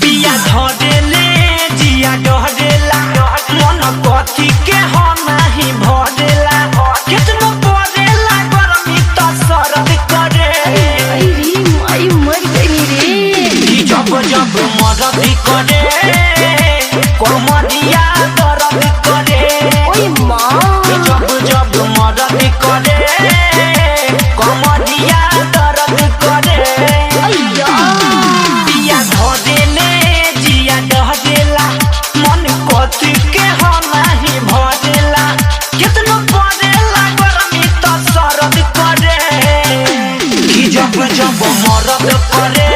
पिया धरेले जिया डहरेला मन कथी के हो नाही भरेला कितना परेला गरमी त सरद करे आई मर गई रे जब जब मदद करे कमरिया दर्द करे ओए माँ जब जब मदद करे कमरिया दर्द करे पिया धरेले जिया डहरेला मन कथी के हो नाही भरेला कितना परेला गरमी त सरद करे जब जब मदद करे